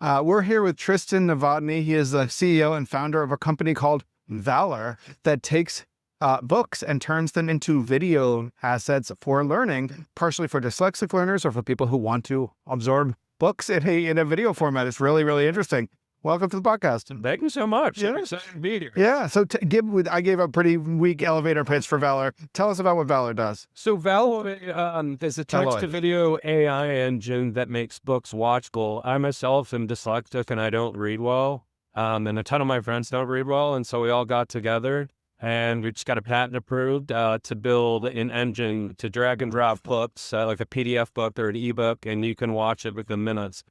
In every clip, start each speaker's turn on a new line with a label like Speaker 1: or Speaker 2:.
Speaker 1: We're here with Tristan Nevotne. He is the CEO and founder of a company called Valoi that takes books and turns them into video assets for learning, partially for dyslexic learners or for people who want to absorb books in a video format. It's really, really interesting. Welcome to the podcast.
Speaker 2: Thank you so much.
Speaker 1: Yeah.
Speaker 2: I'm excited to be here.
Speaker 1: Yeah. So I gave a pretty weak elevator pitch for Valoi. Tell us about what Valoi does.
Speaker 2: So Valoi is a text-to-video AI engine that makes books watchable. I myself am dyslexic and I don't read well. And a ton of my friends don't read well. And so we all got together and we just got a patent approved to build an engine to drag and drop books, like a PDF book or an ebook, and you can watch it within minutes,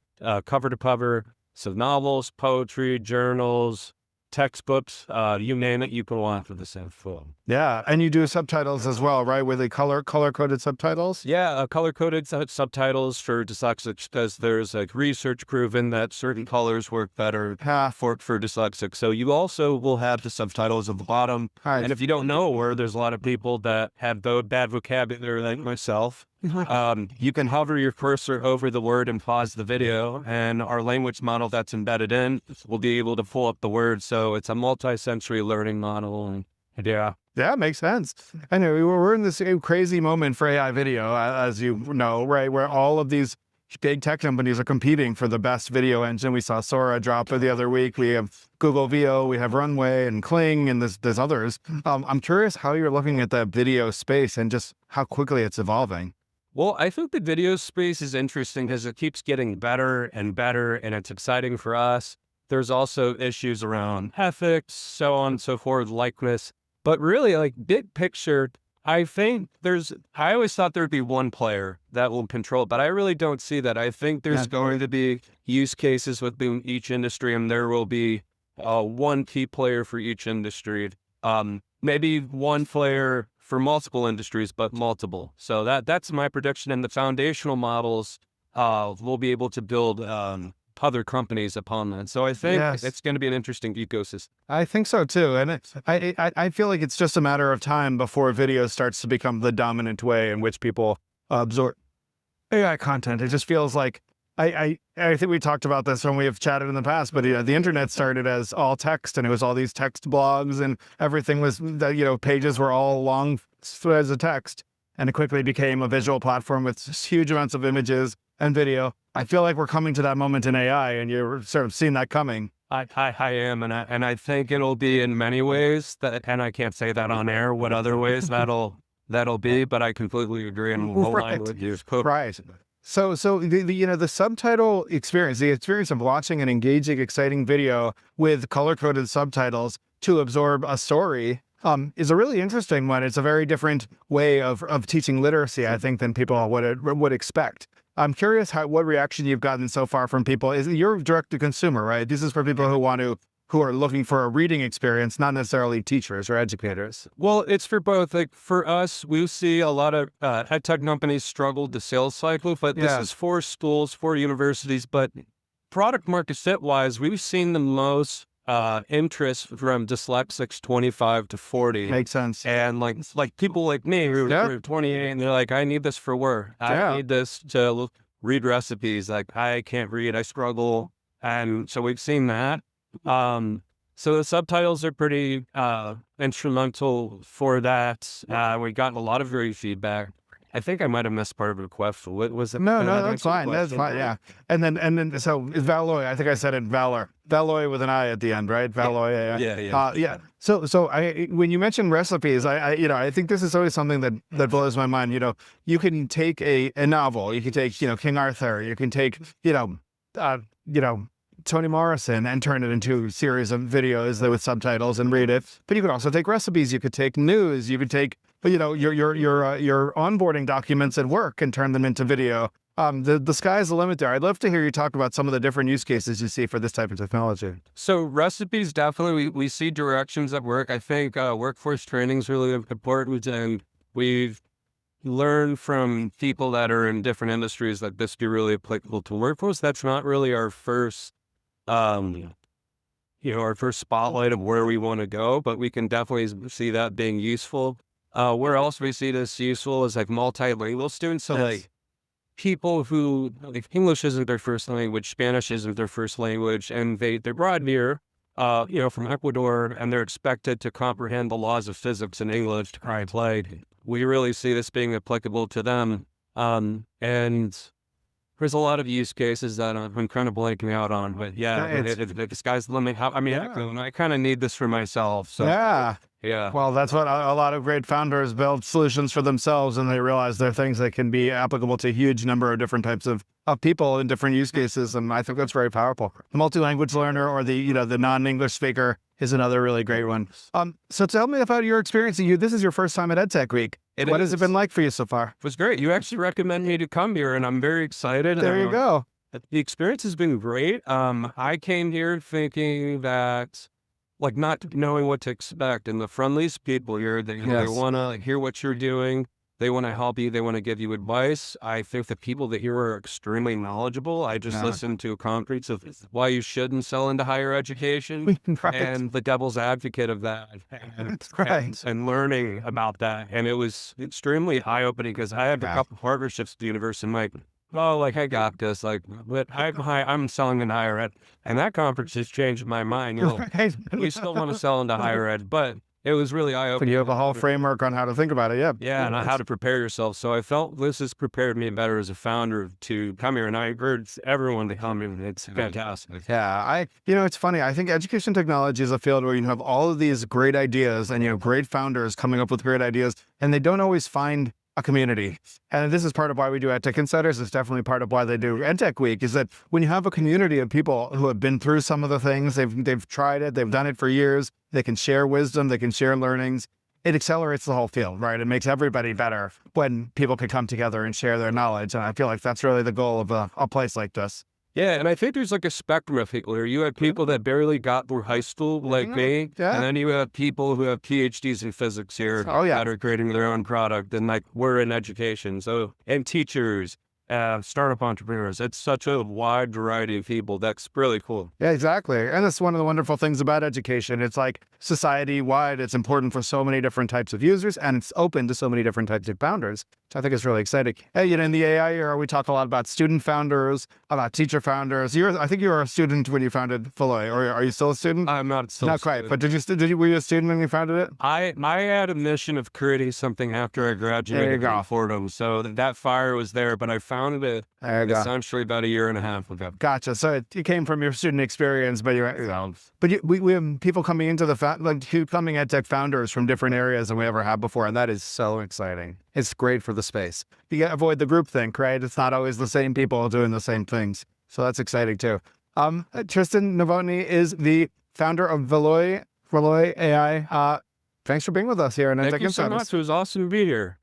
Speaker 2: cover to cover. So novels, poetry, journals, textbooks, you name it, you can watch with the same phone.
Speaker 1: Yeah, and you do subtitles as well, right? With the color-coded subtitles?
Speaker 2: Yeah, color-coded subtitles for dyslexics because there's like research proven that certain colors work better for dyslexics. So you also will have the subtitles at the bottom.
Speaker 1: Right.
Speaker 2: And if you don't know a word, there's a lot of people that have bad vocabulary like myself. You can hover your cursor over the word and pause the video, and our language model that's embedded in will be able to pull up the word. So it's a multisensory learning model. And
Speaker 1: yeah, makes sense. Anyway, we're in this crazy moment for AI video, as you know, right, where all of these big tech companies are competing for the best video engine. We saw Sora drop the other week. We have Google VO, we have Runway and Kling, and there's others. I'm curious how you're looking at that video space and just how quickly it's evolving.
Speaker 2: Well, I think the video space is interesting because it keeps getting better and better, and it's exciting for us. There's also issues around ethics, so on and so forth, likeness. But really, like big picture, I think I always thought there'd be one player that will control it, but I really don't see that. I think there's going to be use cases within each industry, and there will be one key player for each industry. Maybe one player for multiple industries, but multiple. So that's my prediction. And the foundational models will be able to build other companies upon that. So I think it's going to be an interesting ecosystem.
Speaker 1: I think so too. And I feel like it's just a matter of time before video starts to become the dominant way in which people absorb AI content. It just feels like, I think we talked about this when we have chatted in the past, but the internet started as all text, and it was all these text blogs, and everything was pages were all long threads of text, and it quickly became a visual platform with huge amounts of images and video. I feel like we're coming to that moment in AI, and you're sort of seeing that coming.
Speaker 2: I am, and I think it'll be in many ways that, and I can't say that on air what other ways that'll be, but I completely agree and will align with you.
Speaker 1: Right. So the subtitle experience, the experience of watching an engaging, exciting video with color-coded subtitles to absorb a story is a really interesting one. It's a very different way of teaching literacy, I think, than people would expect. I'm curious what reaction you've gotten so far from people. You're direct to consumer, right? This is for people who are looking for a reading experience, not necessarily teachers or educators.
Speaker 2: Well, it's for both. Like for us, we see a lot of EdTech companies struggle the sales cycle, but this is for schools, for universities. But product market fit wise, we've seen the most interest from dyslexics 25 to 40.
Speaker 1: Makes sense.
Speaker 2: And like people like me who are 28, and they're like, I need this for work. I need this to read recipes. Like I can't read, I struggle. And so we've seen that. So the subtitles are pretty instrumental for that. We got a lot of great feedback. I think I might have missed part of the question. What was it?
Speaker 1: No, that's fine. That's fine. Yeah. And then so Valoi, I think I said it Valoi with an I at the end, right? Valoi.
Speaker 2: Yeah.
Speaker 1: So when you mentioned recipes, I think this is always something that blows my mind. You can take a novel, you can take, King Arthur, you can take, Toni Morrison and turn it into a series of videos with subtitles and read it. But you could also take recipes. You could take news. You could take, your onboarding documents at work and turn them into video. The sky's the limit there. I'd love to hear you talk about some of the different use cases you see for this type of technology.
Speaker 2: So recipes, definitely, we see directions at work. I think workforce training is really important, and we've learned from people that are in different industries that this be really applicable to workforce. That's not really our first our first spotlight of where we want to go, but we can definitely see that being useful. Where else we see this useful is like multilingual students. So like people who, if English isn't their first language, Spanish isn't their first language, and they're brought here, from Ecuador, and they're expected to comprehend the laws of physics in English to try and play. We really see this being applicable to them. And there's a lot of use cases that I'm kind of blanking out on, but yeah, the sky's the limit. I kind of need this for myself. So yeah.
Speaker 1: Well, that's what a lot of great founders build solutions for themselves, and they realize they're things that can be applicable to a huge number of different types of people in different use cases, and I think that's very powerful. The multi-language learner or the non-English speaker is another really great one. So tell me about your experience. This is your first time at EdTech Week. What has it been like for you so far?
Speaker 2: It was great. You actually recommended me to come here, and I'm very excited.
Speaker 1: There you go.
Speaker 2: The experience has been great. I came here thinking that, like, not knowing what to expect, and the friendliest people here, they want to hear what you're doing. They want to help you. They want to give you advice. I think the people that here are extremely knowledgeable. I just listened to a conference of why you shouldn't sell into higher education and the devil's advocate of that and learning about that. And it was extremely eye-opening because I had a couple partnerships with the university. I'm like, I got this. But I'm selling in higher ed. And that conference has changed my mind. We still want to sell into higher ed, but it was really eye-opening.
Speaker 1: You have a whole framework on how to think about it,
Speaker 2: Yeah, and how to prepare yourself. So I felt this has prepared me better as a founder to come here, and I urge everyone to come here. It's fantastic.
Speaker 1: Yeah, it's funny. I think education technology is a field where you have all of these great ideas and great founders coming up with great ideas, and they don't always find a community. And this is part of why we do EdTech Insiders. It's definitely part of why they do EdTech Week, is that when you have a community of people who have been through some of the things, they've tried it, they've done it for years, they can share wisdom, they can share learnings, it accelerates the whole field, right? It makes everybody better when people can come together and share their knowledge. And I feel like that's really the goal of a place like this.
Speaker 2: Yeah, and I think there's like a spectrum of people here. You have people that barely got through high school, like me, and then you have people who have PhDs in physics here that are creating their own product, and we're in education, and teachers, startup entrepreneurs. It's such a wide variety of people. That's really cool.
Speaker 1: Yeah, exactly. And that's one of the wonderful things about education. It's like society-wide. It's important for so many different types of users, and it's open to so many different types of founders, which I think is really exciting. Hey, in the AI era, we talk a lot about student founders, about teacher founders. I think you were a student when you founded Valoi, or are you still a student?
Speaker 2: I'm not still.
Speaker 1: Not quite, but were you a student when you founded it?
Speaker 2: I had a mission of creating something after I graduated from Fordham, so that fire was there, but I founded it essentially about a year and a half ago.
Speaker 1: Gotcha. So it came from your student experience, but we have people coming into coming EdTech founders from different areas than we ever have before, and that is so exciting. It's great for the space. You gotta avoid the groupthink, right? It's not always the same people doing the same things. So that's exciting too. Tristan Nevotne is the founder of Valoi AI. Thanks for being with us here in EdTech Insiders.
Speaker 2: Thank you so much. It was awesome to be here.